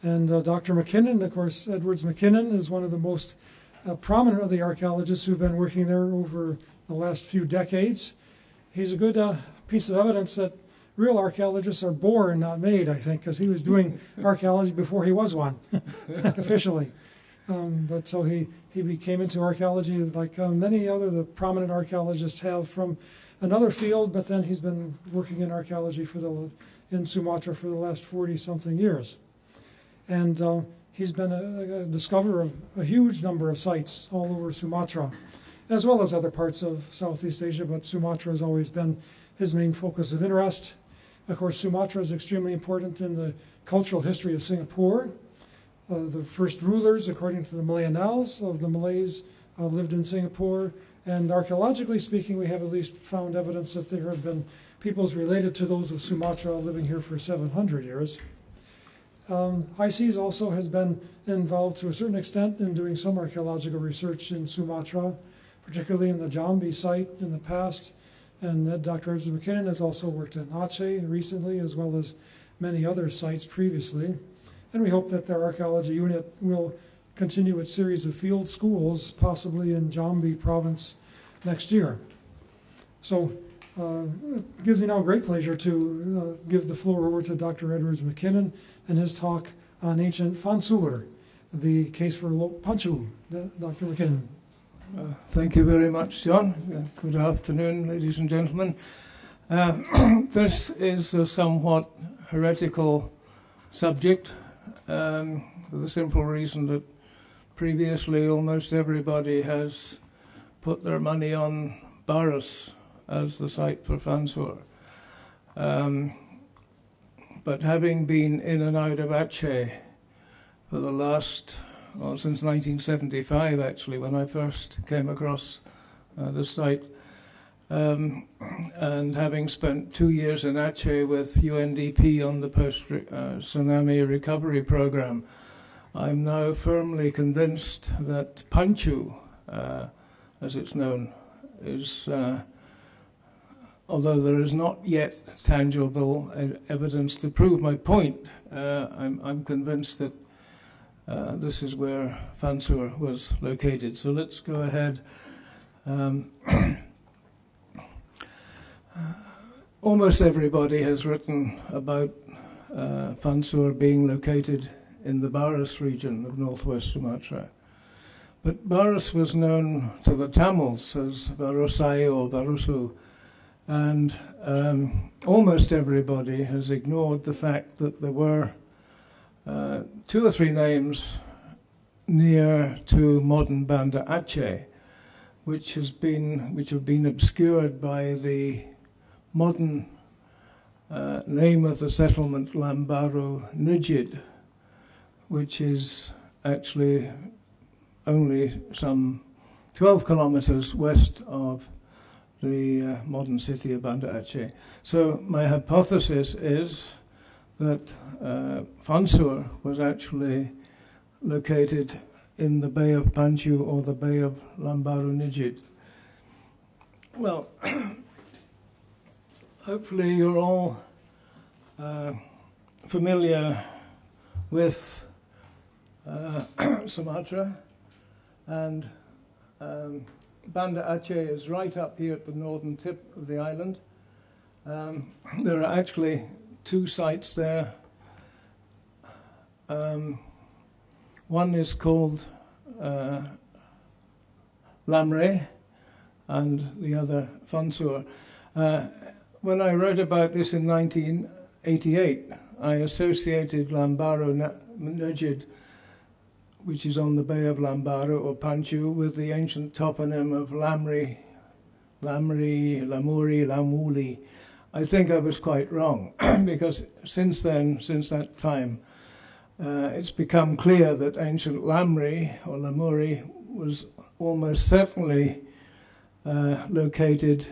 And Dr. McKinnon, of course, Edwards McKinnon is one of the most prominent of the archaeologists who've been working there over the last few decades. He's a good piece of evidence that real archaeologists are born, not made, I think, because he was doing archaeology before he was one, officially. But so he came into archaeology like many other the prominent archaeologists have from another field, but then he's been working in archaeology in Sumatra for the last 40-something years. And he's been a discoverer of a huge number of sites all over Sumatra, as well as other parts of Southeast Asia, but Sumatra has always been his main focus of interest. Of course, Sumatra is extremely important in the cultural history of Singapore. The first rulers, according to the Malay Annals, of the Malays lived in Singapore. And archaeologically speaking, we have at least found evidence that there have been peoples related to those of Sumatra living here for 700 years. ICES also has been involved to a certain extent in doing some archaeological research in Sumatra, particularly in the Jambi site in the past. And Dr. Edwards McKinnon has also worked in Aceh recently, as well as many other sites previously. And we hope that their archaeology unit will continue its series of field schools, possibly in Jambi province next year. So it gives me now great pleasure to give the floor over to Dr. Edwards McKinnon and his talk on ancient Fansur, the case for Teluk Pancu. Dr. McKinnon. Thank you very much, John. Good afternoon, ladies and gentlemen. This is a somewhat heretical subject for the simple reason that previously almost everybody has put their money on Baras as the site for Fansur. But having been in and out of Aceh for the last, since 1975 actually, when I first came across the site, and having spent 2 years in Aceh with UNDP on the post-tsunami recovery program, I'm now firmly convinced that Pancu, as it's known, is, although there is not yet tangible evidence to prove my point, I'm convinced that this is where Fansur was located. So let's go ahead. Almost everybody has written about Fansur being located in the Baras region of northwest Sumatra. But Baras was known to the Tamils as Barusai or Barusu, and almost everybody has ignored the fact that there were 2 or 3 names near to modern Banda Aceh, which have been obscured by the modern name of the settlement Lambaru Nujid, which is actually only some 12 kilometers west of the modern city of Banda Aceh. So my hypothesis is that Fansur was actually located in the Bay of Pancu or the Bay of Lambaru Nujid. Well, hopefully you're all familiar with Sumatra, and Banda Aceh is right up here at the northern tip of the island. There are actually 2 sites there. One is called Lamre, and the other Fansur. When I wrote about this in 1988, I associated Lambaru Nujid, which is on the Bay of Lambaru or Pancu, with the ancient toponym of Lamri, Lamuri, Lamuli. I think I was quite wrong, because since that time, it's become clear that ancient Lamri or Lamuri was almost certainly located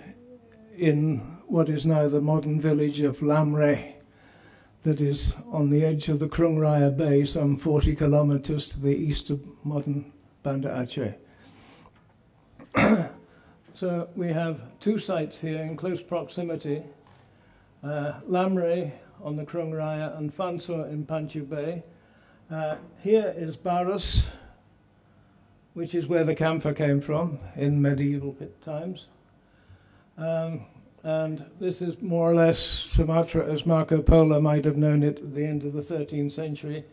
in what is now the modern village of Lamre, that is on the edge of the Krung Raya Bay, some 40 kilometers to the east of modern Banda Aceh. So we have 2 sites here in close proximity, Lamre on the Krung Raya and Fansur in Pancu Bay. Here is Barus, which is where the camphor came from in medieval times. And this is more or less Sumatra as Marco Polo might have known it at the end of the 13th century.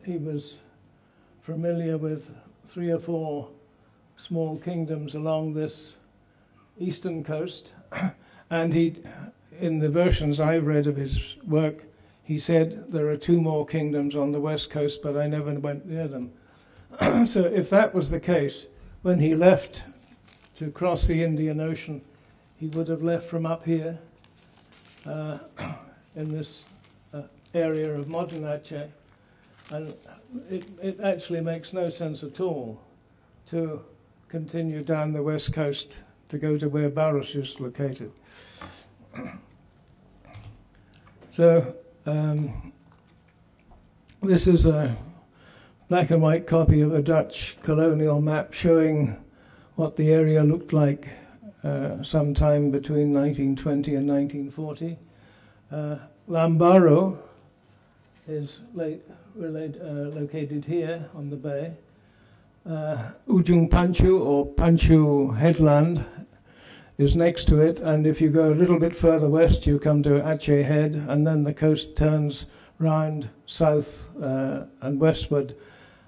He was familiar with 3 or 4 small kingdoms along this eastern coast, and he, in the versions I read of his work, he said there are 2 more kingdoms on the west coast, but I never went near them. So if that was the case, when he left to cross the Indian Ocean, he would have left from up here in this area of modern Aceh, and it actually makes no sense at all to continue down the west coast to go to where Barus is located. So this is a black and white copy of a Dutch colonial map showing what the area looked like sometime between 1920 and 1940. Lambaro is located here on the bay. Ujung Pancu, or Pancu Headland, is next to it, and if you go a little bit further west you come to Aceh Head, and then the coast turns round south and westward,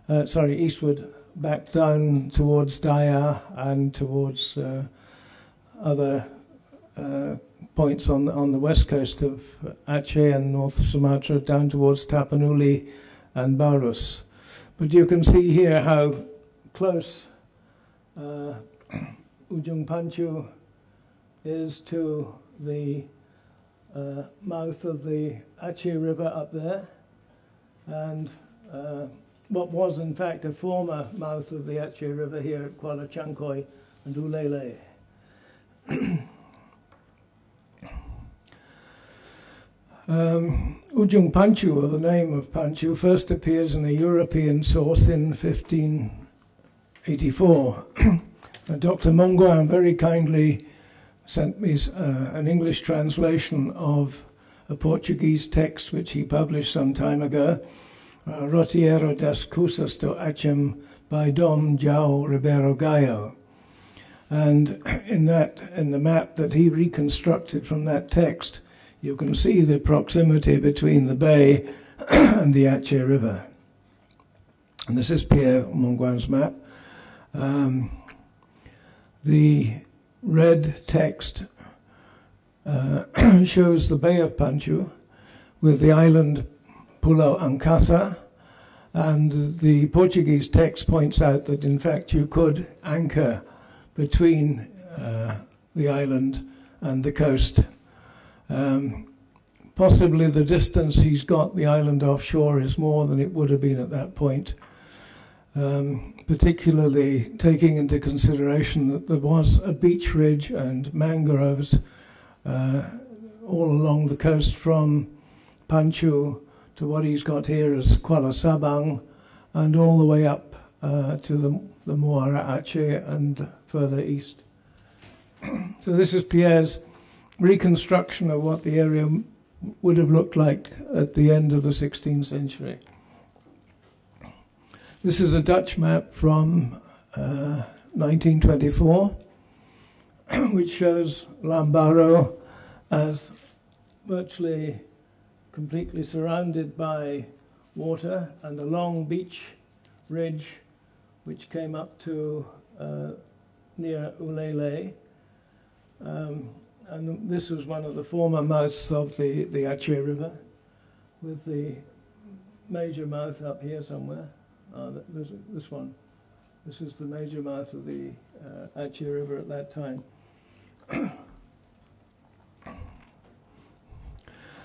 eastward, back down towards Daya and towards other points on the west coast of Aceh and North Sumatra, down towards Tapanuli and Barus. But you can see here how close Ujung Pancu is to the mouth of the Aceh River up there, and what was in fact a former mouth of the Aceh River here at Kuala Chankoi and Ulele. Ujung Pancu, or the name of Pancu, first appears in a European source in 1584. Dr. Mongguan very kindly sent me an English translation of a Portuguese text which he published some time ago, Roteiro das Coisas do Achem by Dom João Ribeiro Gallo. And in the map that he reconstructed from that text, you can see the proximity between the bay and the Aceh River. And this is Pierre Mongguan's map. The red text shows the Bay of Pancu with the island Pulau Angkasa, and the Portuguese text points out that in fact you could anchor between the island and the coast. Possibly the distance he's got the island offshore is more than it would have been at that point, particularly taking into consideration that there was a beach ridge and mangroves all along the coast from Pancu to what he's got here as Kuala Sabang, and all the way up to the Muara Aceh and further east. So this is Pierre's reconstruction of what the area would have looked like at the end of the 16th century. This is a Dutch map from 1924, which shows Lambaro as virtually completely surrounded by water, and a long beach ridge which came up to near Ulele. And this was one of the former mouths of the Aceh River, with the major mouth up here somewhere. This one. This is the major mouth of the Aceh River at that time.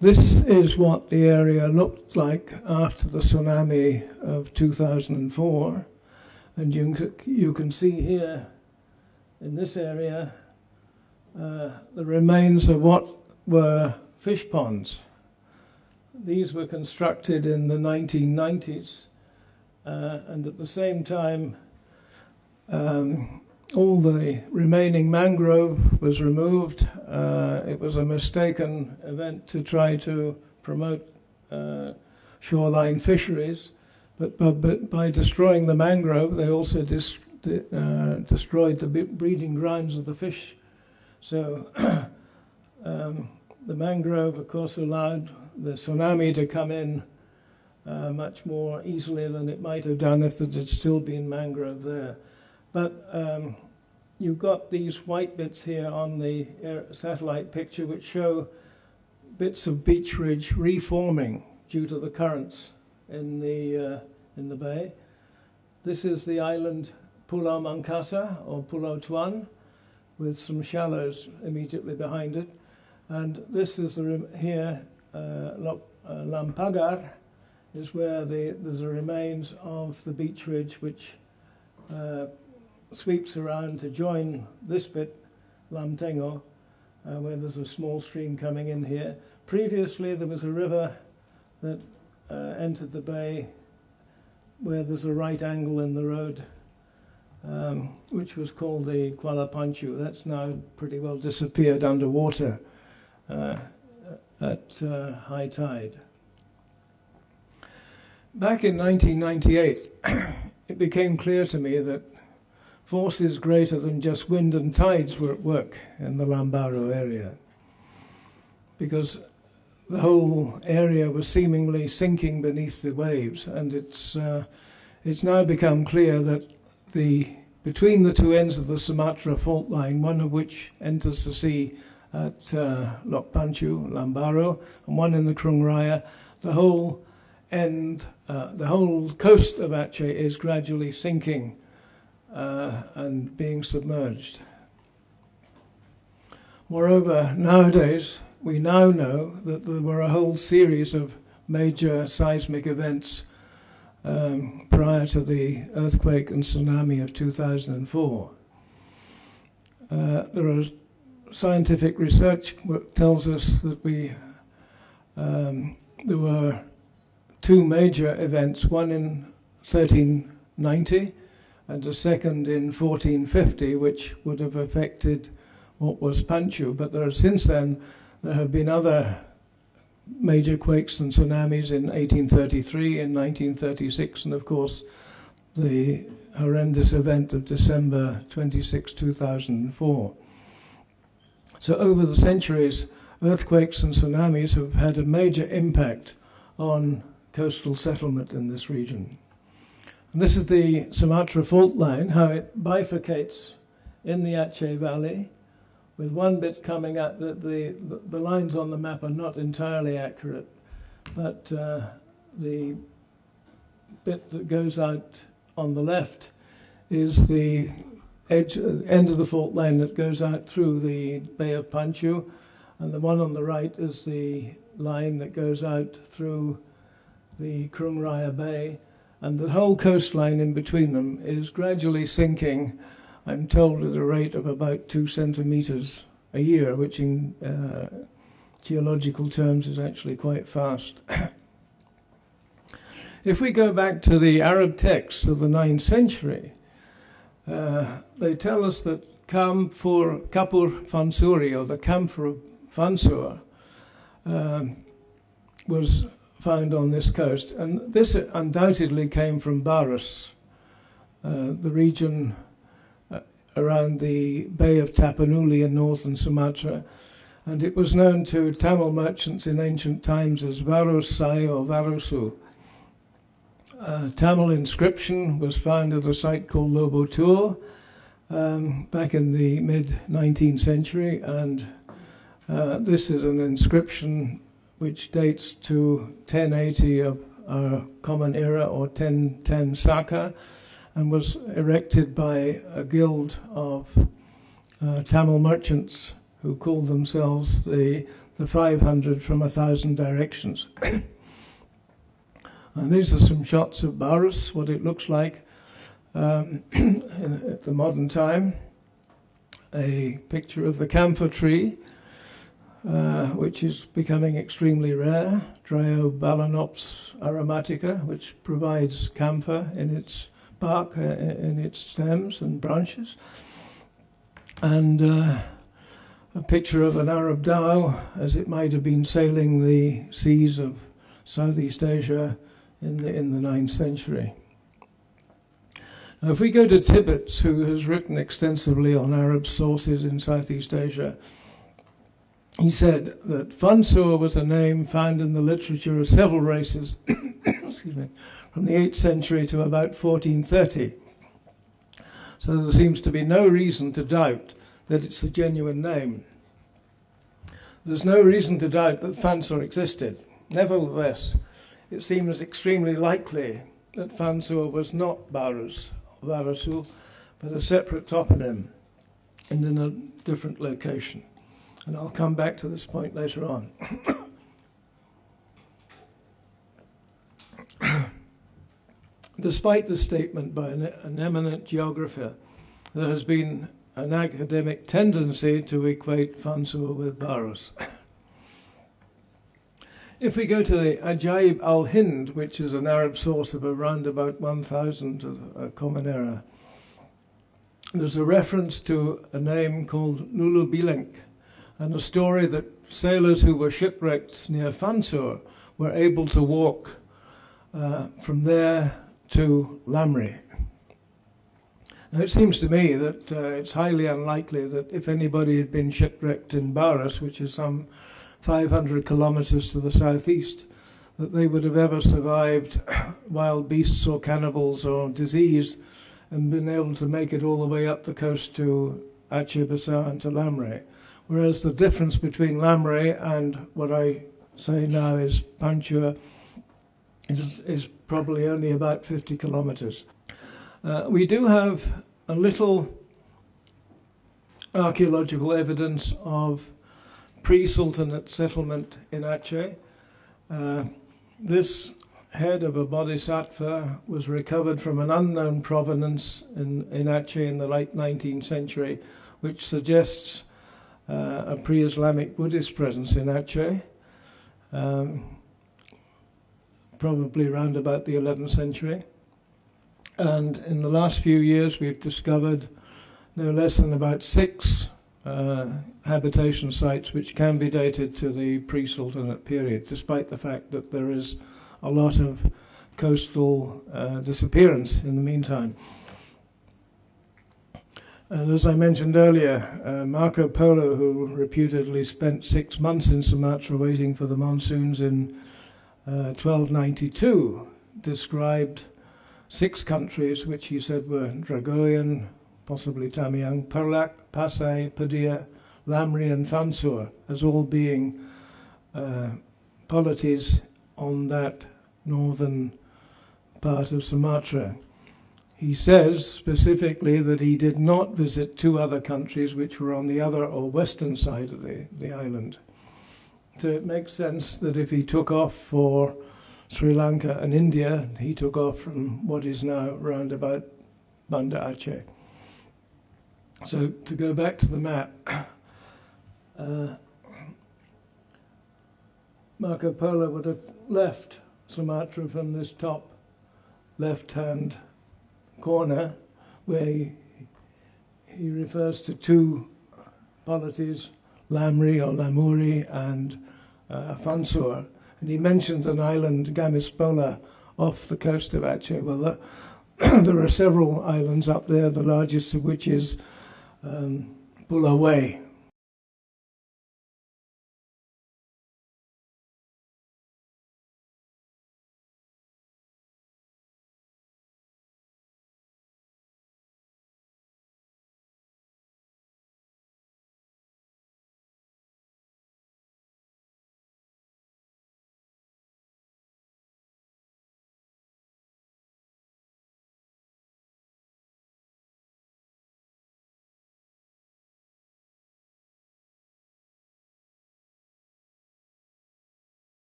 This is what the area looked like after the tsunami of 2004. And you can see here in this area the remains of what were fish ponds. These were constructed in the 1990s, and at the same time all the remaining mangrove was removed. It was a mistaken event to try to promote shoreline fisheries, but by destroying the mangrove, they also destroyed the breeding grounds of the fish. So the mangrove, of course, allowed the tsunami to come in much more easily than it might have done if there had still been mangrove there. But you've got these white bits here on the satellite picture which show bits of beach ridge reforming due to the currents in the bay. This is the island Pulau Mangkasa, or Pulau Tuan, with some shallows immediately behind it. And this is here, Lampagar, is where there's the remains of the beach ridge which sweeps around to join this bit, Lam Tengo, where there's a small stream coming in here. Previously there was a river that entered the bay where there's a right angle in the road, which was called the Kuala Pancu. That's now pretty well disappeared underwater at high tide. Back in 1998, it became clear to me that forces greater than just wind and tides were at work in the Lambaro area, because the whole area was seemingly sinking beneath the waves, and it's now become clear that between the two ends of the Sumatra fault line, one of which enters the sea at Teluk Pancu, Lambaro, and one in the Krung Raya, the whole coast of Aceh is gradually sinking and being submerged. Moreover, nowadays, we now know that there were a whole series of major seismic events prior to the earthquake and tsunami of 2004. There is scientific research that tells us that there were two major events, one in 1390 and a second in 1450, which would have affected what was Pancu. But since then there have been other major quakes and tsunamis in 1833, in 1936, and of course the horrendous event of December 26, 2004. So over the centuries, earthquakes and tsunamis have had a major impact on coastal settlement in this region. And this is the Sumatra fault line, how it bifurcates in the Aceh Valley, with one bit coming out. The lines on the map are not entirely accurate, but the bit that goes out on the left is the end of the fault line that goes out through the Bay of Pancu, and the one on the right is the line that goes out through the Krung Raya Bay, and the whole coastline in between them is gradually sinking, I'm told, at a rate of about 2 centimeters a year, which in geological terms is actually quite fast. If we go back to the Arab texts of the 9th century, they tell us that Kapur Fansuri, or the camphor of Fansur, was found on this coast, and this undoubtedly came from Baras, the region around the Bay of Tapanuli in northern Sumatra, and it was known to Tamil merchants in ancient times as Varusai or Varusu. Tamil inscription was found at a site called Lobotur back in the mid-19th century, and this is an inscription which dates to 1080 of our Common Era, or 1010 Saka, and was erected by a guild of Tamil merchants who called themselves the 500 from 1,000 directions. And these are some shots of Baras, what it looks like at the modern time. A picture of the camphor tree, which is becoming extremely rare, Dryobalanops aromatica, which provides camphor in its bark, in its stems and branches. And a picture of an Arab dhow, as it might have been sailing the seas of Southeast Asia in the 9th century. Now, if we go to Tibbets, who has written extensively on Arab sources in Southeast Asia, he said that Fansur was a name found in the literature of several races excuse me, from the 8th century to about 1430. So there seems to be no reason to doubt that it's a genuine name. There's no reason to doubt that Fansur existed. Nevertheless, it seems extremely likely that Fansur was not Barasu, but a separate toponym and in a different location. And I'll come back to this point later on. Despite the statement by an eminent geographer, there has been an academic tendency to equate Fansur with Barus. If we go to the Ajaib al-Hind, which is an Arab source of around about 1000 of Common Era, there's a reference to a name called Lulu Bilink, and a story that sailors who were shipwrecked near Fansur were able to walk from there to Lamri. Now it seems to me that it's highly unlikely that if anybody had been shipwrecked in Baras, which is some 500 kilometers to the southeast, that they would have ever survived wild beasts or cannibals or disease and been able to make it all the way up the coast to Aceh Besar and to Lamri. Whereas the difference between Lamri and what I say now is Pancu is probably only about 50 kilometers. We do have a little archaeological evidence of pre-Sultanate settlement in Aceh. This head of a bodhisattva was recovered from an unknown provenance in Aceh in the late 19th century, which suggests a pre-Islamic Buddhist presence in Aceh, probably around about the 11th century. And in the last few years we've discovered no less than about 6 habitation sites which can be dated to the pre-Sultanate period, despite the fact that there is a lot of coastal disappearance in the meantime. And as I mentioned earlier, Marco Polo, who reputedly spent 6 months in Sumatra waiting for the monsoons in 1292, described 6 countries which he said were Dragoyan, possibly Tamiang, Perlak, Pasai, Padilla, Lamri and Fansur as all being polities on that northern part of Sumatra. He says specifically that he did not visit 2 other countries which were on the other or western side of the island. So it makes sense that if he took off for Sri Lanka and India, he took off from what is now round about Banda Aceh. So to go back to the map, Marco Polo would have left Sumatra from this top left-hand corner, where he refers to 2 polities, Lamri or Lamuri and Fansur, and he mentions an island, Gamispola, off the coast of Aceh. Well, there are several islands up there, the largest of which is Bulawayo.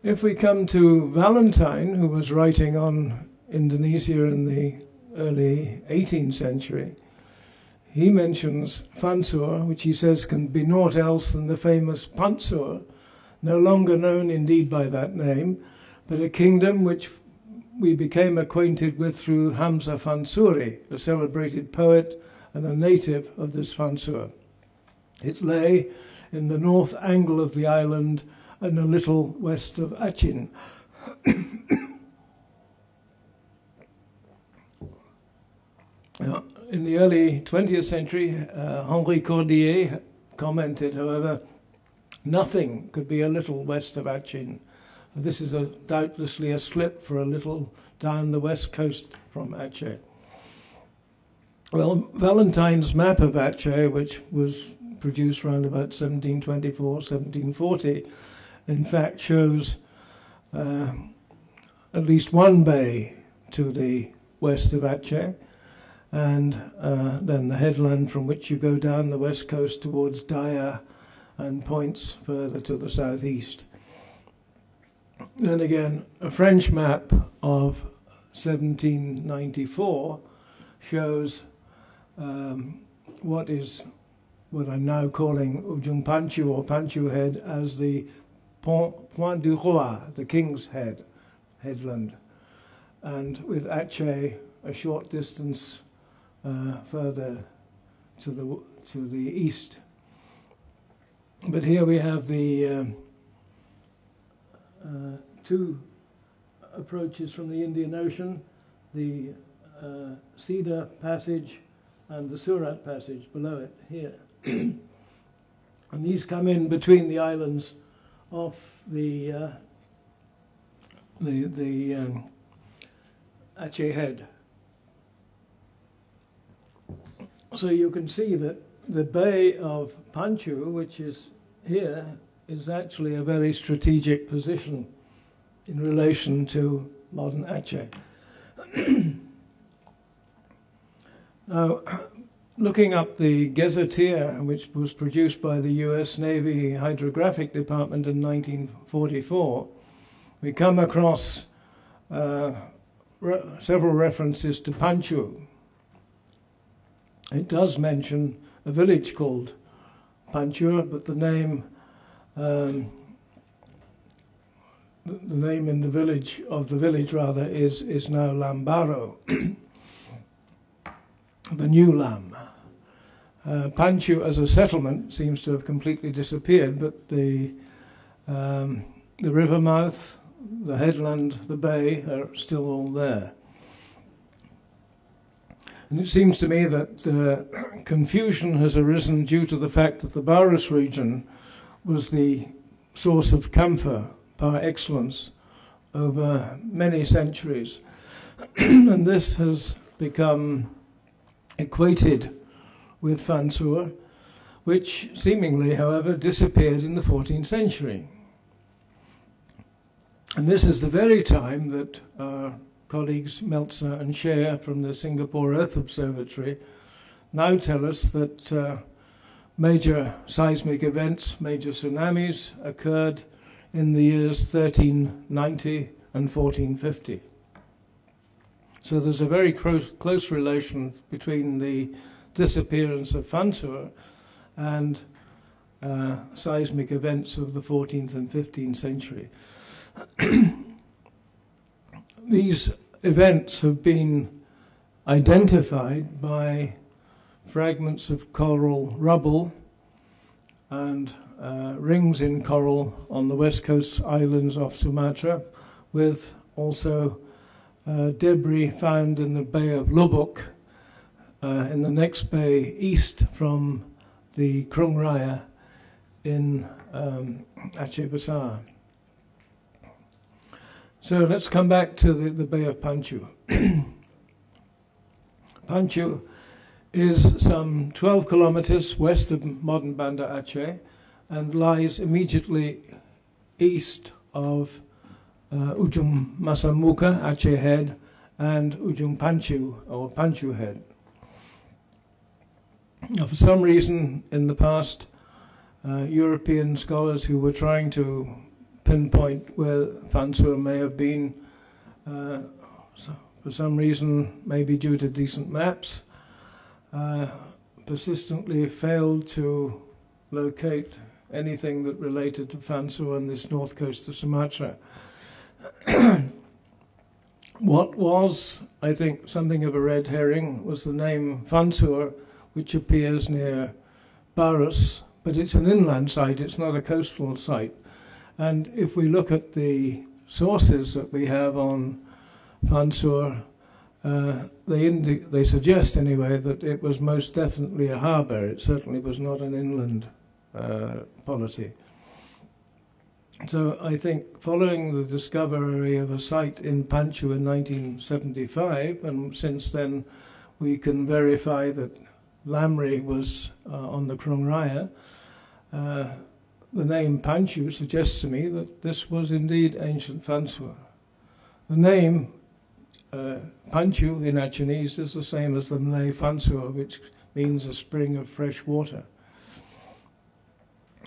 If we come to Valentijn, who was writing on Indonesia in the early 18th century, he mentions Fansur, which he says can be naught else than the famous Pansur, no longer known indeed by that name, but a kingdom which we became acquainted with through Hamzah Fansuri, the celebrated poet and a native of this Fansur. It lay in the north angle of the island and a little west of Achin. In the early 20th century, Henri Cordier commented, however, nothing could be a little west of Achin. This is doubtlessly a slip for a little down the west coast from Aceh. Well, Valentine's map of Aceh, which was produced around about 1724, 1740, in fact shows at least one bay to the west of Aceh, and then the headland from which you go down the west coast towards Daya and points further to the southeast. Then again, a French map of 1794 shows what I'm now calling Ujung Pancu or Pancu Head as the Point du Roi, the King's headland, and with Aceh a short distance further to the east. But here we have the two approaches from the Indian Ocean, the Cedar Passage and the Surat Passage below it here. And these come in between the islands off the Aceh Head. So you can see that the Bay of Pancu, which is here, is actually a very strategic position in relation to modern Aceh. Now, looking up the Gazetteer, which was produced by the US Navy Hydrographic Department in 1944, we come across several references to Pancu. It does mention a village called Pancu, but the name in the village is now Lambaro, the new Lam. Pancu as a settlement seems to have completely disappeared, but the river mouth, the headland, the bay are still all there. And it seems to me that confusion has arisen due to the fact that the Barus region was the source of camphor par excellence over many centuries. And this has become equated with Fansur, which seemingly, however, disappeared in the 14th century. And this is the very time that our colleagues Meltzer and Scher from the Singapore Earth Observatory now tell us that major seismic events, major tsunamis, occurred in the years 1390 and 1450. So there's a very close relation between the disappearance of Fansur and seismic events of the 14th and 15th century. These events have been identified by fragments of coral rubble and rings in coral on the west coast islands off Sumatra, with also debris found in the Bay of Lubuk, in the next bay east from the Krung Raya in Aceh Besar. So let's come back to the Bay of Pancu. Pancu is some 12 kilometers west of modern Banda Aceh and lies immediately east of Ujung Masamuka, Aceh Head, and Ujung Pancu, or Pancu Head. Now, for some reason in the past, European scholars who were trying to pinpoint where Fansur may have been, for some reason, maybe due to decent maps, persistently failed to locate anything that related to Fansur on this north coast of Sumatra. What was, I think, something of a red herring was the name Fansur, which appears near Barus, but it's an inland site, it's not a coastal site. And if we look at the sources that we have on Fansur, they suggest anyway that it was most definitely a harbour. It certainly was not an inland polity. So I think following the discovery of a site in Pancu in 1975, and since then we can verify that Lamri was on the Krung Raya, the name Pancu suggests to me that this was indeed ancient Fansur. The name Pancu in Achenese is the same as the Malay Fansur, which means a spring of fresh water.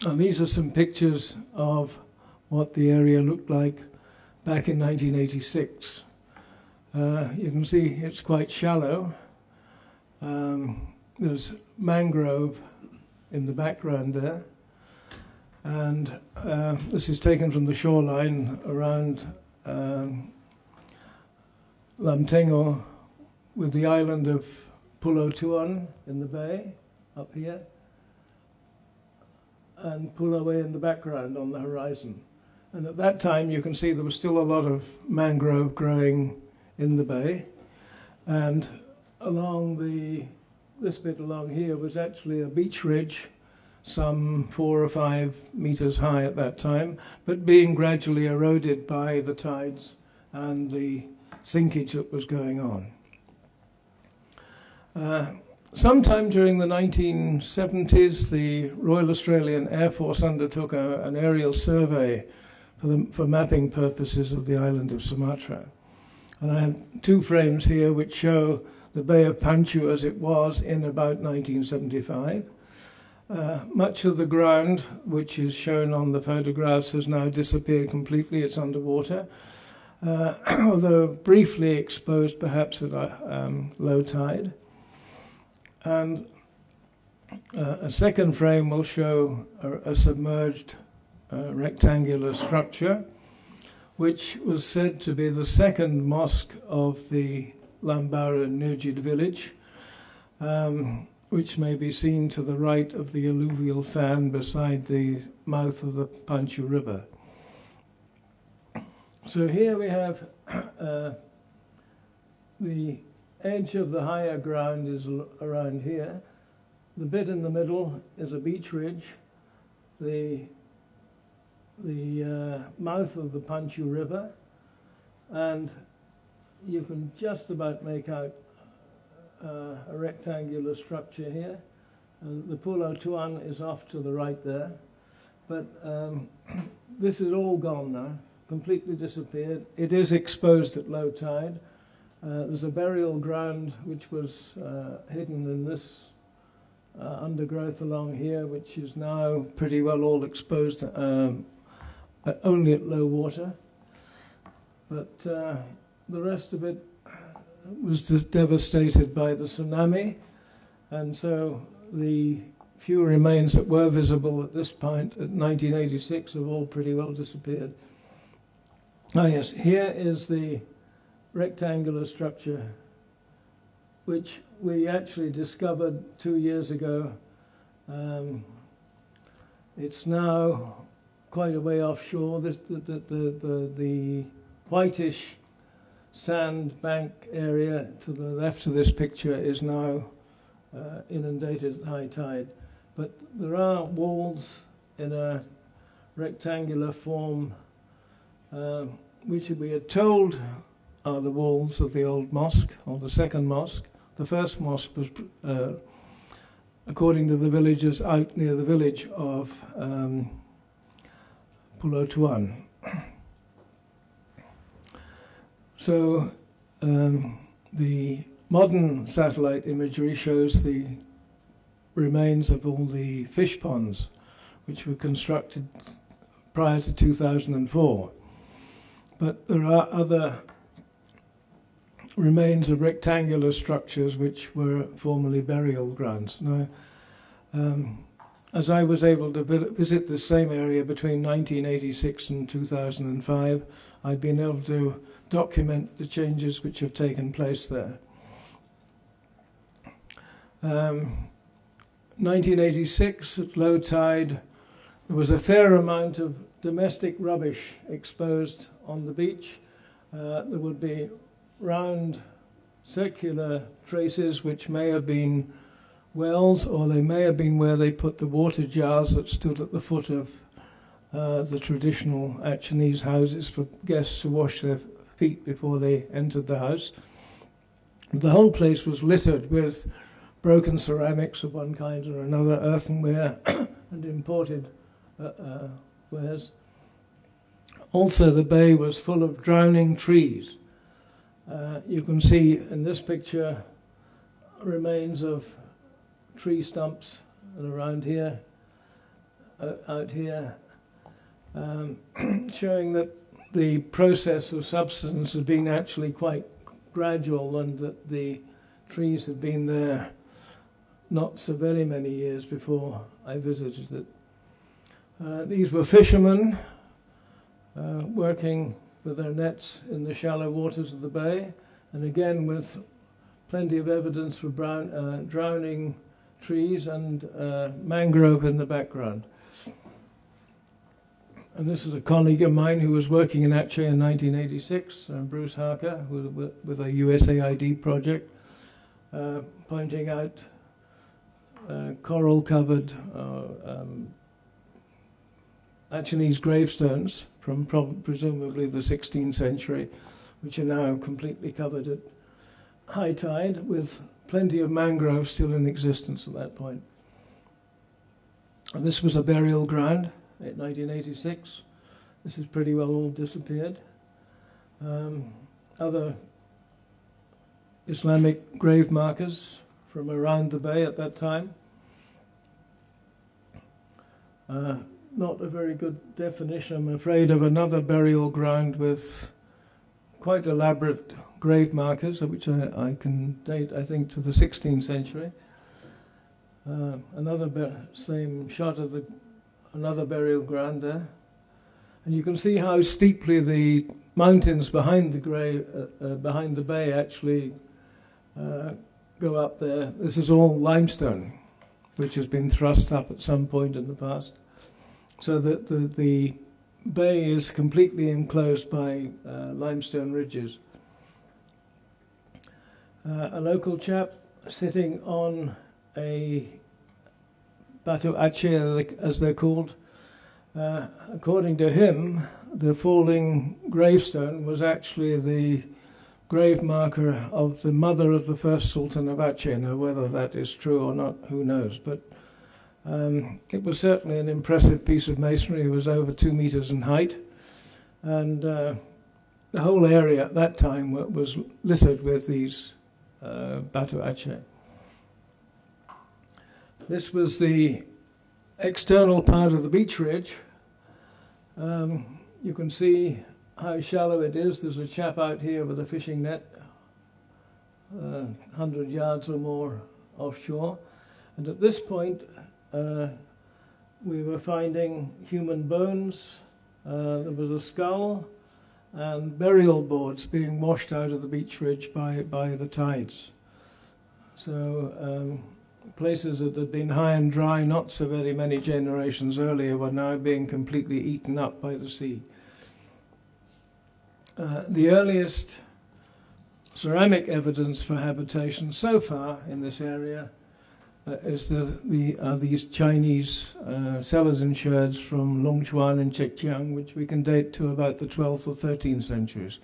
And these are some pictures of what the area looked like back in 1986. You can see it's quite shallow. There's mangrove in the background there. And this is taken from the shoreline around Lamtengo, with the island of Pulau Tuan in the bay, up here, and Pulau in the background on the horizon. And at that time you can see there was still a lot of mangrove growing in the bay, and along this bit along here was actually a beach ridge, some 4 or 5 meters high at that time, but being gradually eroded by the tides and the sinkage that was going on. Sometime during the 1970s, the Royal Australian Air Force undertook an aerial survey for mapping purposes of the island of Sumatra. And I have 2 frames here which show the Bay of Pancu as it was in about 1975. Much of the ground, which is shown on the photographs, has now disappeared completely. It's underwater, although briefly exposed perhaps at low tide. And a second frame will show a submerged rectangular structure, which was said to be the second mosque of the Lambara Nurjid village, which may be seen to the right of the alluvial fan beside the mouth of the Pancu River. So here we have the edge of the higher ground is around here. The bit in the middle is a beach ridge. The mouth of the Pancu River, and you can just about make out a rectangular structure here. The Pulau Tuan is off to the right there, but this is all gone now, completely disappeared. It is exposed at low tide. There's a burial ground which was hidden in this undergrowth along here, which is now pretty well all exposed, only at low water. But the rest of it was just devastated by the tsunami, and so the few remains that were visible at this point, at 1986, have all pretty well disappeared. Ah yes, here is the rectangular structure, which we actually discovered 2 years ago. It's now quite a way offshore. The whitish sand bank area to the left of this picture is now inundated at high tide. But there are walls in a rectangular form, which we are told are the walls of the old mosque, or the second mosque. The first mosque was, according to the villagers, out near the village of Pulau Tuan. So the modern satellite imagery shows the remains of all the fish ponds, which were constructed prior to 2004. But there are other remains of rectangular structures which were formerly burial grounds. Now, as I was able to visit the same area between 1986 and 2005, I've been able to document the changes which have taken place there. 1986, at low tide, there was a fair amount of domestic rubbish exposed on the beach. There would be round circular traces which may have been wells, or they may have been where they put the water jars that stood at the foot of the traditional Achenese houses for guests to wash their feet before they entered the house. The whole place was littered with broken ceramics of one kind or another, earthenware, and imported wares. Also, the bay was full of drowning trees. You can see in this picture remains of tree stumps and around here, out here, showing that the process of subsidence had been actually quite gradual, and that the trees had been there not so very many years before I visited it. These were fishermen working with their nets in the shallow waters of the bay, and again with plenty of evidence for drowning trees and mangrove in the background. And this is a colleague of mine who was working in Aceh in 1986, Bruce Harker, with a USAID project, pointing out coral-covered Achenese gravestones from presumably the 16th century, which are now completely covered at high tide, with plenty of mangrove still in existence at that point. And this was a burial ground in 1986. This is pretty well all disappeared. Other Islamic grave markers from around the bay at that time. Not a very good definition, I'm afraid, of another burial ground with quite elaborate grave markers, which I can date, I think, to the 16th century. Same shot of another burial ground there. And you can see how steeply the mountains behind the bay actually go up there. This is all limestone, which has been thrust up at some point in the past. So that the bay is completely enclosed by limestone ridges. A local chap sitting on a Batu Aceh, as they're called, according to him, the falling gravestone was actually the grave marker of the mother of the first Sultan of Aceh. Now, whether that is true or not, who knows? But it was certainly an impressive piece of masonry. It was over 2 meters in height, and the whole area at that time was littered with these Batu Aceh. This was the external part of the beach ridge. You can see how shallow it is. There's a chap out here with a fishing net, 100 yards or more offshore, and at this point we were finding human bones. There was a skull and burial boards being washed out of the beach ridge by the tides. So places that had been high and dry not so very many generations earlier were now being completely eaten up by the sea. The earliest ceramic evidence for habitation so far in this area is these Chinese celadon sherds from Longchuan and Zhejiang, which we can date to about the 12th or 13th centuries.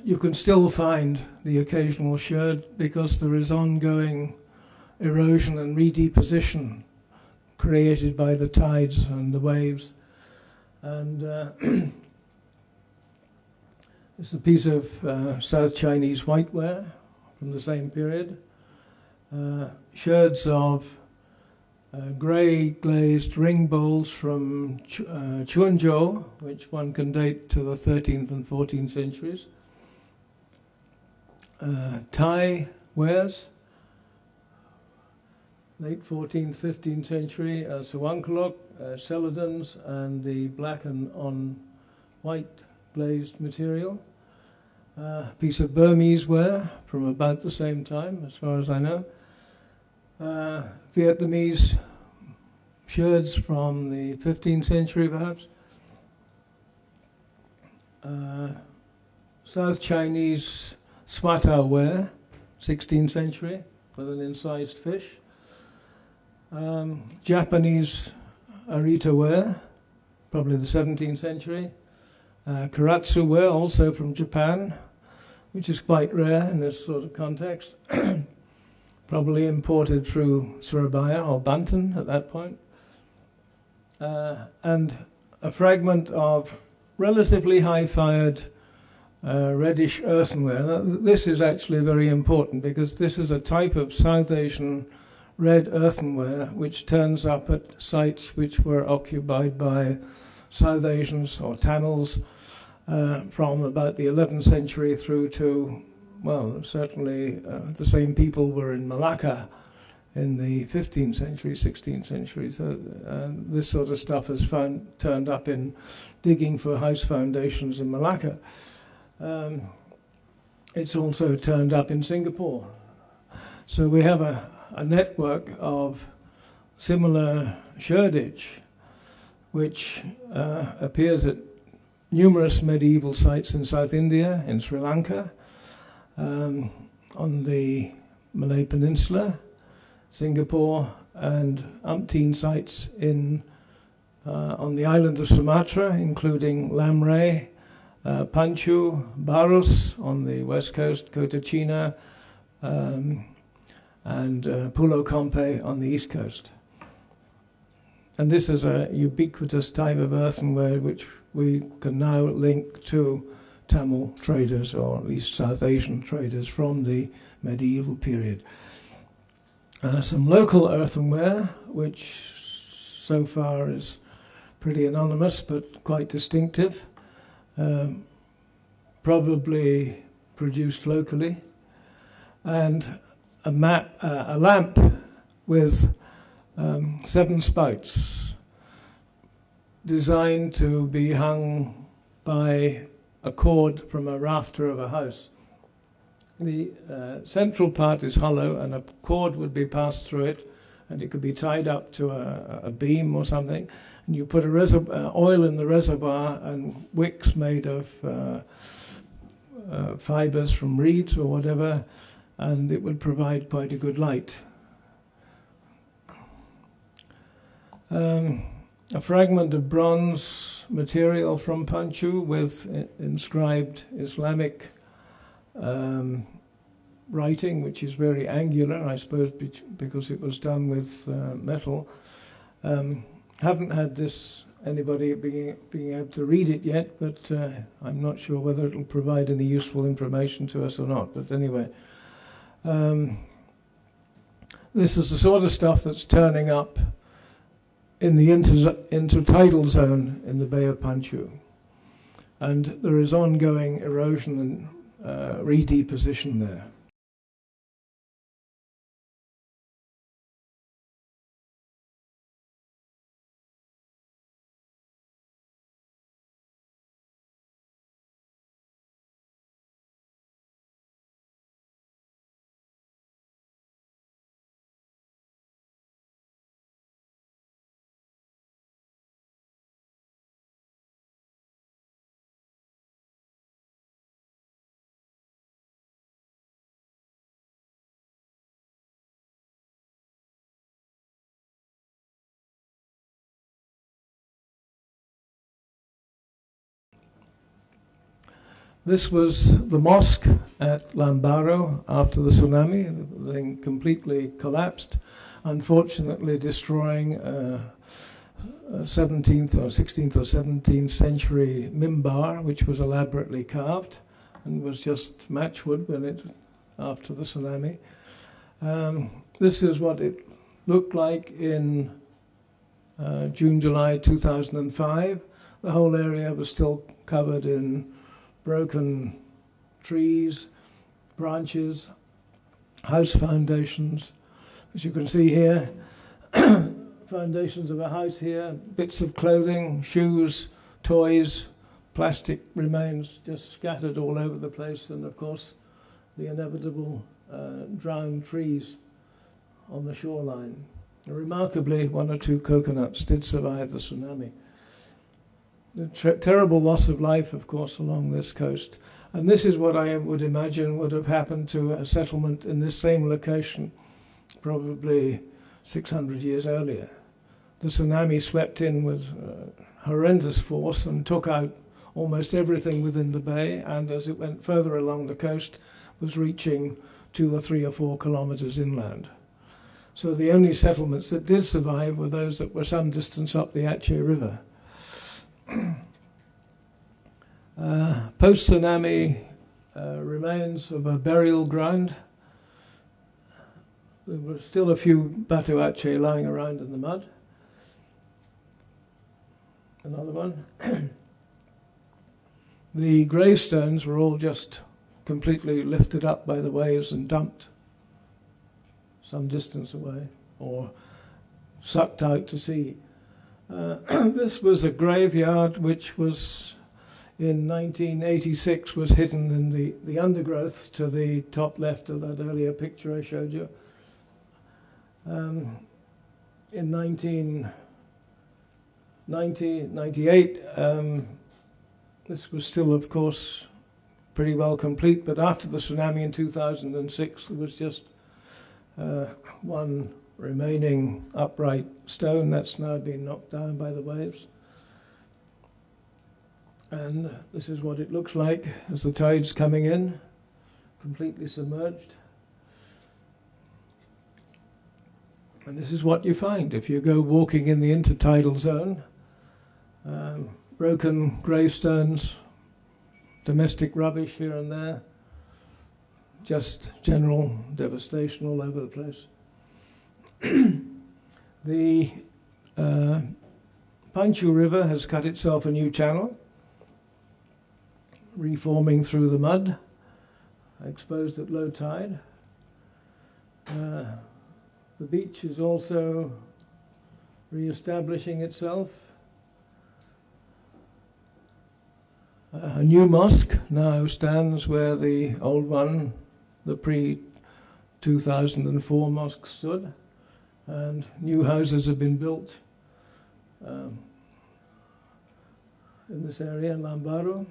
You can still find the occasional sherd because there is ongoing erosion and redeposition created by the tides and the waves. And this is a piece of South Chinese whiteware from the same period. Sherds of grey glazed ring bowls from Chuanzhou, which one can date to the 13th and 14th centuries. Thai wares, late 14th, 15th century, Sawangkalok, celadons, and the black and on white glazed material. piece of Burmese ware from about the same time, as far as I know. Vietnamese sherds from the 15th century, perhaps. South Chinese swata ware, 16th century, with an incised fish. Japanese arita ware, probably the 17th century. Karatsu ware, also from Japan, which is quite rare in this sort of context. Probably imported through Surabaya or Banten at that point. And a fragment of relatively high-fired reddish earthenware. Now, this is actually very important because this is a type of South Asian red earthenware which turns up at sites which were occupied by South Asians or Tamils from about the 11th century through to, well, certainly the same people were in Malacca in the 15th century, 16th century. So this sort of stuff has turned up in digging for house foundations in Malacca. It's also turned up in Singapore. So we have a network of similar sherdage which appears at numerous medieval sites in South India, in Sri Lanka, on the Malay Peninsula, Singapore, and umpteen sites on the island of Sumatra, including Lamray, Pancu, Barus on the west coast, Kota China, and Pulau Kompe on the east coast. And this is a ubiquitous type of earthenware which we can now link to Tamil traders, or at least South Asian traders from the medieval period. Some local earthenware, which so far is pretty anonymous but quite distinctive, probably produced locally, and a lamp with 7 spouts designed to be hung by a cord from a rafter of a house. The central part is hollow and a cord would be passed through it, and it could be tied up to a beam or something, and you put oil in the reservoir and wicks made of fibers from reeds or whatever, and it would provide quite a good light. A fragment of bronze material from Pancu with inscribed Islamic writing, which is very angular, I suppose, because it was done with metal. Haven't had anybody being able to read it yet, but I'm not sure whether it'll provide any useful information to us or not. But anyway, this is the sort of stuff that's turning up in the intertidal zone in the Bay of Pancu. And there is ongoing erosion and redeposition there. This was the mosque at Lambaro after the tsunami. The thing completely collapsed, unfortunately destroying a 17th or 16th or 17th century mimbar, which was elaborately carved and was just matchwood after the tsunami. This is what it looked like in June, July 2005. The whole area was still covered in broken trees, branches, house foundations. As you can see here, foundations of a house here, bits of clothing, shoes, toys, plastic remains just scattered all over the place, and of course the inevitable drowned trees on the shoreline. Remarkably, 1 or 2 coconuts did survive the tsunami. The terrible loss of life, of course, along this coast. And this is what I would imagine would have happened to a settlement in this same location probably 600 years earlier. The tsunami swept in with horrendous force and took out almost everything within the bay, and as it went further along the coast was reaching 2 or 3 or 4 kilometers inland. So the only settlements that did survive were those that were some distance up the Aceh River. Post-tsunami remains of a burial ground. There were still a few Batu Aceh lying around in the mud. Another one. The gravestones were all just completely lifted up by the waves and dumped some distance away, or sucked out to sea. This was a graveyard which was, in 1986, was hidden in the undergrowth to the top left of that earlier picture I showed you. In 1998, this was still, of course, pretty well complete, but after the tsunami in 2006, there was just one remaining upright stone that's now been knocked down by the waves. And this is what it looks like as the tide's coming in, completely submerged. And this is what you find if you go walking in the intertidal zone. Broken gravestones, domestic rubbish here and there, just general devastation all over the place. The Pancu River has cut itself a new channel, reforming through the mud, exposed at low tide. The beach is also re-establishing itself. A new mosque now stands where the old one, the pre-2004 mosque, stood, and new houses have been built in this area, in Lambaru.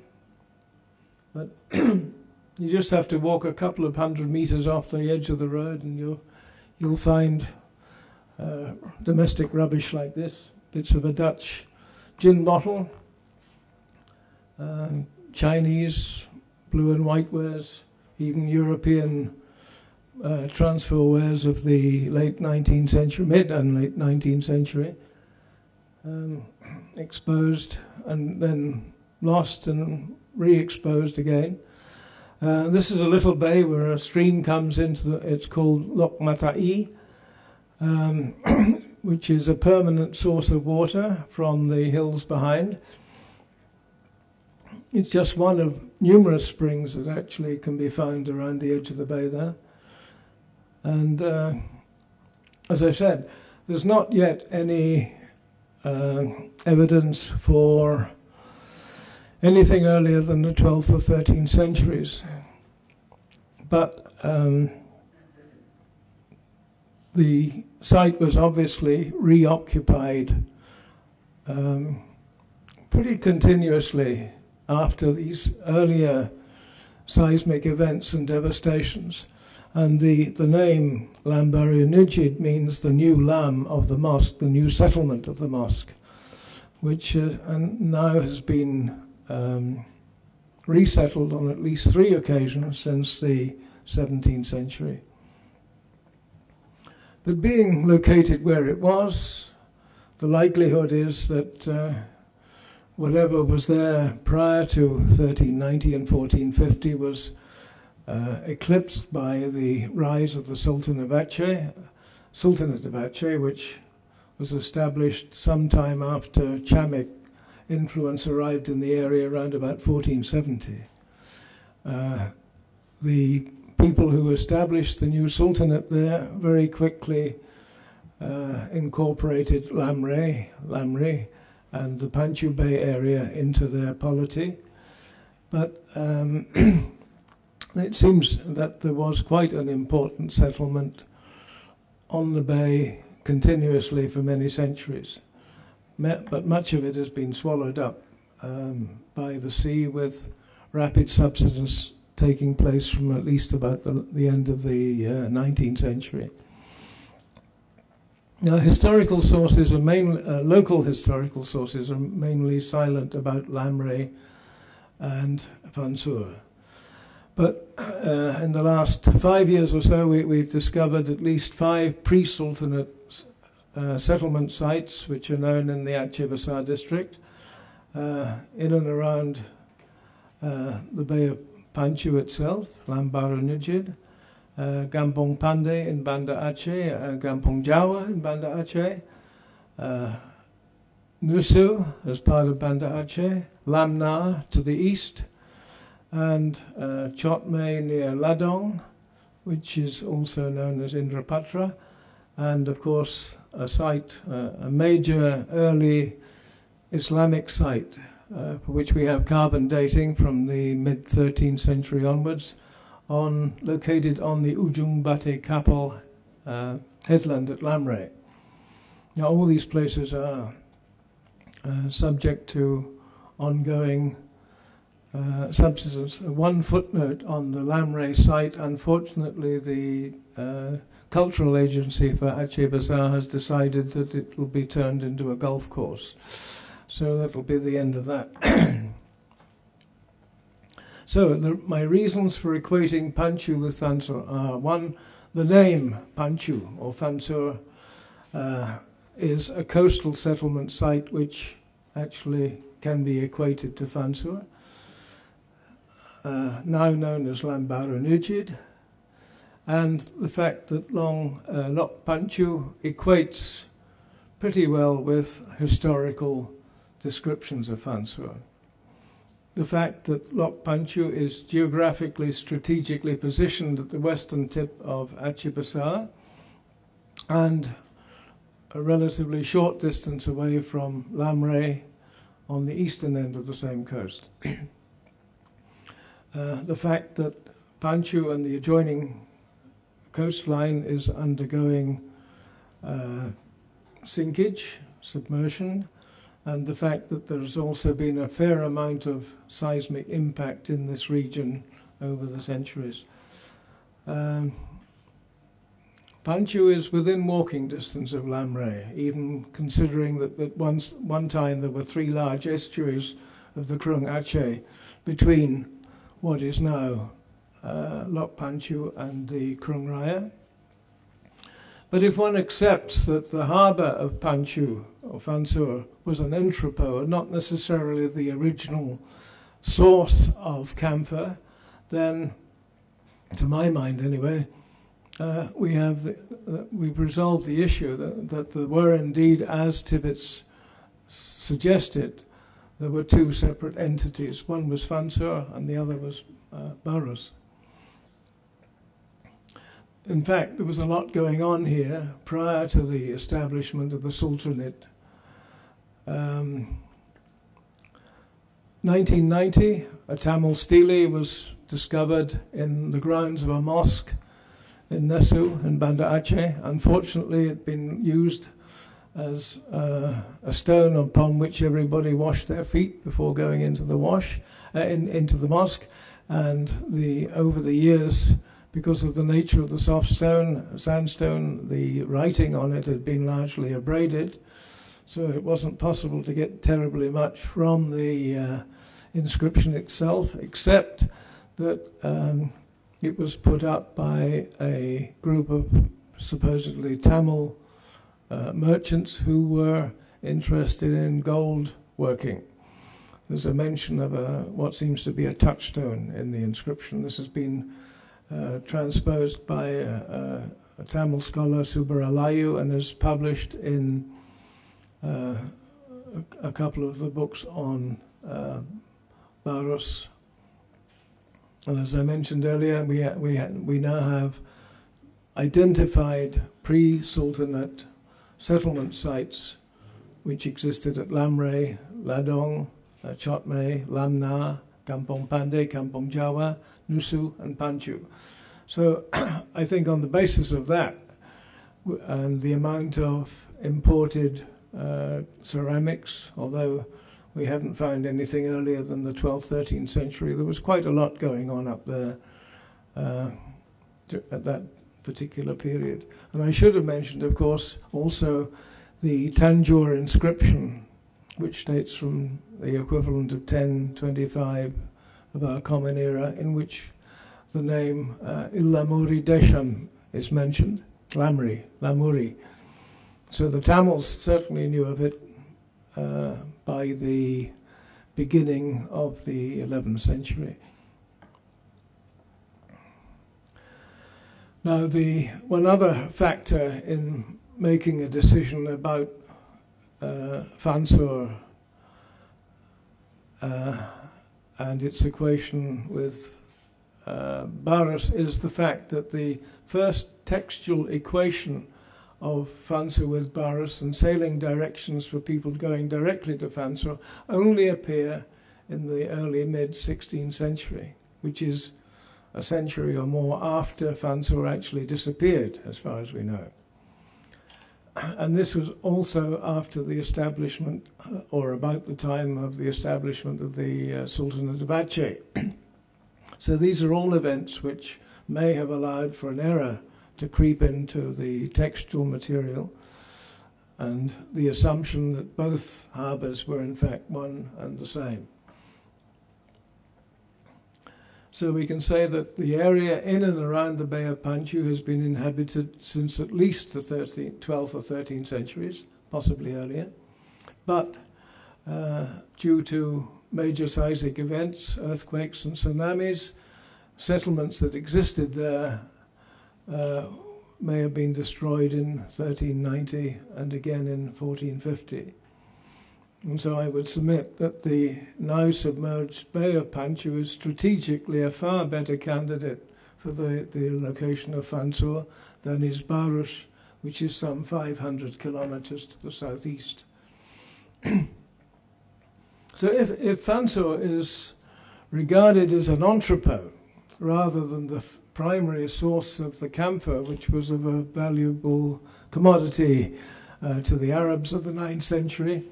But you just have to walk a couple of 100 meters off the edge of the road and you'll find domestic rubbish like this, bits of a Dutch gin bottle, Chinese blue and white wares, even European transfer wares of the late 19th century, mid and late 19th century, exposed and then lost and re-exposed again. This is a little bay where a stream comes into it's called Lok Matai, which is a permanent source of water from the hills behind. It's just one of numerous springs that actually can be found around the edge of the bay there. And as I said, there's not yet any evidence for anything earlier than the 12th or 13th centuries. But the site was obviously reoccupied pretty continuously after these earlier seismic events and devastations. And the name Lambaru Nujid means the new lam of the mosque, the new settlement of the mosque, which and now has been resettled on at least 3 occasions since the 17th century. But being located where it was, the likelihood is that whatever was there prior to 1390 and 1450 was eclipsed by the rise of the Sultanate of Aceh, which was established sometime after Chamic influence arrived in the area around about 1470. The people who established the new sultanate there very quickly incorporated Lamri, and the Pancu Bay area into their polity. But it seems that there was quite an important settlement on the bay continuously for many centuries. But much of it has been swallowed up by the sea, with rapid subsidence taking place from at least about the end of the 19th century. Now, historical sources are local historical sources are mainly silent about Lamre and Fansur. But in the last 5 years or so, we've discovered at least 5 pre-Sultanate settlement sites which are known in the Aceh Besar district, in and around the Bay of Pancu itself, Lambaru Nujid, Gampong Pandai in Banda Aceh, Gampong Jawa in Banda Aceh, Nusu as part of Banda Aceh, Lamna to the east, and Chotme near Ladong, which is also known as Indrapatra, and of course a major early Islamic site for which we have carbon dating from the mid-13th century onwards, located on the Ujung Bate Kapal headland at Lamre. Now, all these places are subject to ongoing subsidence. One footnote on the Lamre site: unfortunately, the Cultural Agency for Aceh Besar has decided that it will be turned into a golf course. So that will be the end of that. So my reasons for equating Pancu with Fansur are: one, the name Pancu or Fansur is a coastal settlement site which actually can be equated to Fansur, now known as Lambaru Nujid, and the fact that Lok Pancu equates pretty well with historical descriptions of Fansur. The fact that Lok Pancu is geographically, strategically positioned at the western tip of Aceh Besar and a relatively short distance away from Lamre on the eastern end of the same coast. The fact that Pancu and the adjoining coastline is undergoing sinkage, submersion, and the fact that there's also been a fair amount of seismic impact in this region over the centuries. Pancu is within walking distance of Lamre, even considering that one time there were 3 large estuaries of the Krung Aceh between what is now Lok Pancu and the Krung Raya. But if one accepts that the harbour of Pancu or Fansur was an entrepot and not necessarily the original source of camphor, then, to my mind anyway, we've resolved the issue that there were indeed, as Tibbets suggested, there were 2 separate entities. One was Fansur and the other was Barus. In fact, there was a lot going on here prior to the establishment of the Sultanate. 1990, a Tamil stele was discovered in the grounds of a mosque in Nesu in Banda Aceh. Unfortunately, it had been used as a stone upon which everybody washed their feet before going into the into the mosque. And over the years, because of the nature of the soft sandstone, the writing on it had been largely abraded, so it wasn't possible to get terribly much from the inscription itself, except that it was put up by a group of supposedly Tamil merchants who were interested in gold working. There's a mention of what seems to be a touchstone in the inscription. This has been transposed by a Tamil scholar, Subaralayu, and is published in a couple of the books on Barus. And as I mentioned earlier, we now have identified pre-Sultanate settlement sites which existed at Lam Ray, Ladong, Chot May, Lam Na, Kampong Pandey, Kampong Jawa, Nusu, and Pancu. So I think on the basis of that, and the amount of imported ceramics, although we haven't found anything earlier than the 12th, 13th century, there was quite a lot going on up there at that particular period. And I should have mentioned, of course, also the Tanjore inscription, which dates from the equivalent of 1025 of our Common Era, in which the name Illamuri Desham is mentioned, Lamuri. So the Tamils certainly knew of it by the beginning of the 11th century. Now, one other factor in making a decision about Fansur and its equation with Barus is the fact that the first textual equation of Fansur with Barus and sailing directions for people going directly to Fansur only appear in the early mid-16th century, which is a century or more after Fansur actually disappeared, as far as we know. And this was also after the establishment, or about the time of the establishment of the Sultanate of Aceh. So these are all events which may have allowed for an error to creep into the textual material, and the assumption that both harbours were in fact one and the same. So we can say that the area in and around the Bay of Pancu has been inhabited since at least the 12th or 13th centuries, possibly earlier. But due to major seismic events, earthquakes and tsunamis, settlements that existed there may have been destroyed in 1390 and again in 1450. And so I would submit that the now submerged Bay of Pancu is strategically a far better candidate for the location of Fansur than is Barus, which is some 500 kilometers to the southeast. So if Fansur is regarded as an entrepot rather than the primary source of the camphor, which was of a valuable commodity to the Arabs of the 9th century,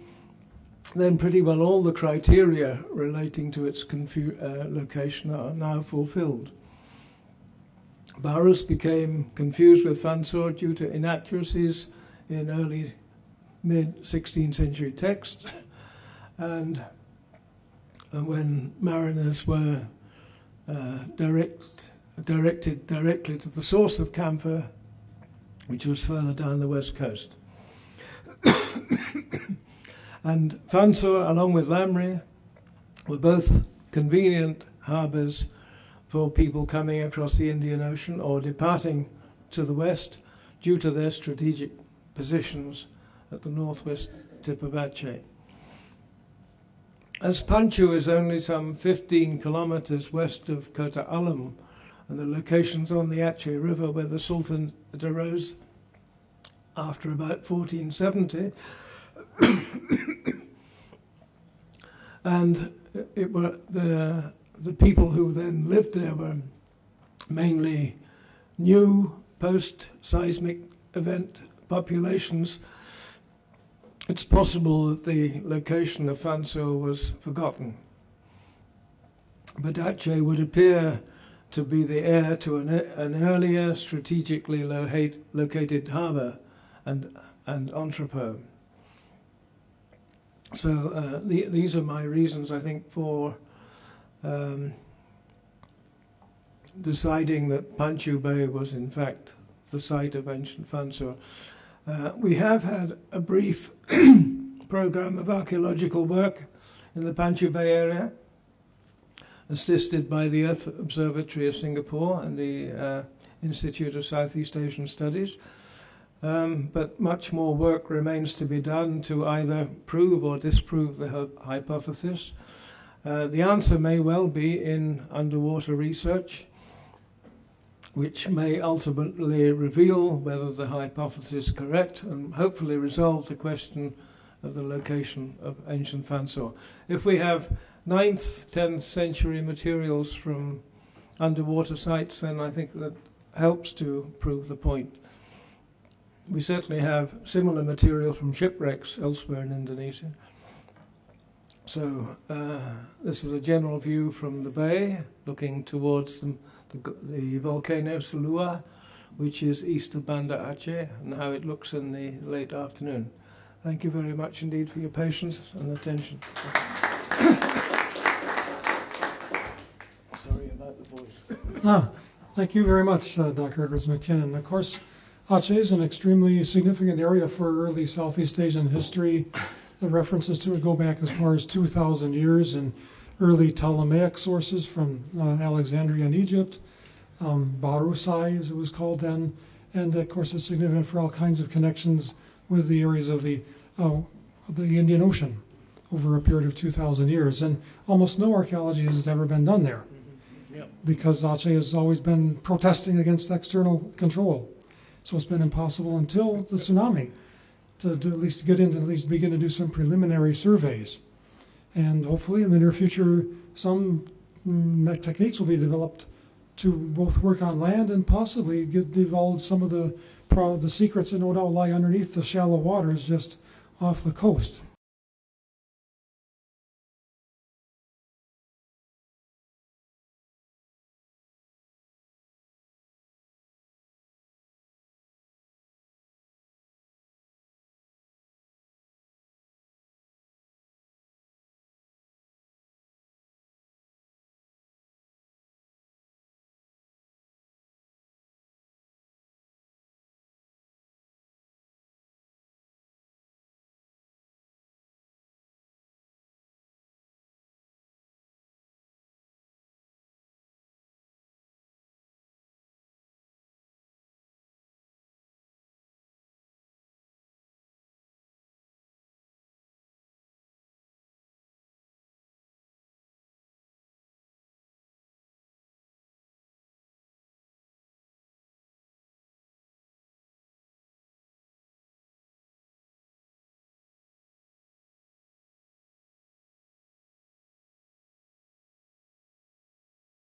then pretty well all the criteria relating to its location are now fulfilled. Barus became confused with Fansur due to inaccuracies in early mid-16th century texts, and when mariners were directed directly to the source of camphor, which was further down the west coast. And Fansur, along with Lamri, were both convenient harbours for people coming across the Indian Ocean or departing to the west due to their strategic positions at the northwest tip of Aceh. As Pancu is only some 15 kilometres west of Kota Alam, and the locations on the Aceh River where the Sultan arose after about 1470, and it were the people who then lived there were mainly new post-seismic event populations. It's possible that the location of Fansur was forgotten. But Aceh would appear to be the heir to an earlier strategically located harbour and entrepot. So these are my reasons, I think, for deciding that Pancu Bay was in fact the site of ancient Fansur. We have had a brief program of archaeological work in the Pancu Bay area, assisted by the Earth Observatory of Singapore and the Institute of Southeast Asian Studies. But much more work remains to be done to either prove or disprove the hypothesis. The answer may well be in underwater research, which may ultimately reveal whether the hypothesis is correct and hopefully resolve the question of the location of ancient Fansur. If we have 9th, 10th century materials from underwater sites, then I think that helps to prove the point. We certainly have similar material from shipwrecks elsewhere in Indonesia. So this is a general view from the bay, looking towards the volcano Setelah, which is east of Banda Aceh, and how it looks in the late afternoon. Thank you very much indeed for your patience and attention. Sorry about the voice. Thank you very much, Dr. Edwards McKinnon. Of course, Aceh is an extremely significant area for early Southeast Asian history. The references to it go back as far as 2,000 years in early Ptolemaic sources from Alexandria and Egypt, Barusai, as it was called then, and of course it's significant for all kinds of connections with the areas of the Indian Ocean over a period of 2,000 years. And almost no archaeology has ever been done there, because Aceh has always been protesting against external control. So it's been impossible until the tsunami to at least begin to do some preliminary surveys. And hopefully in the near future, some techniques will be developed to both work on land and possibly divulge some of the secrets that no doubt lie underneath the shallow waters just off the coast.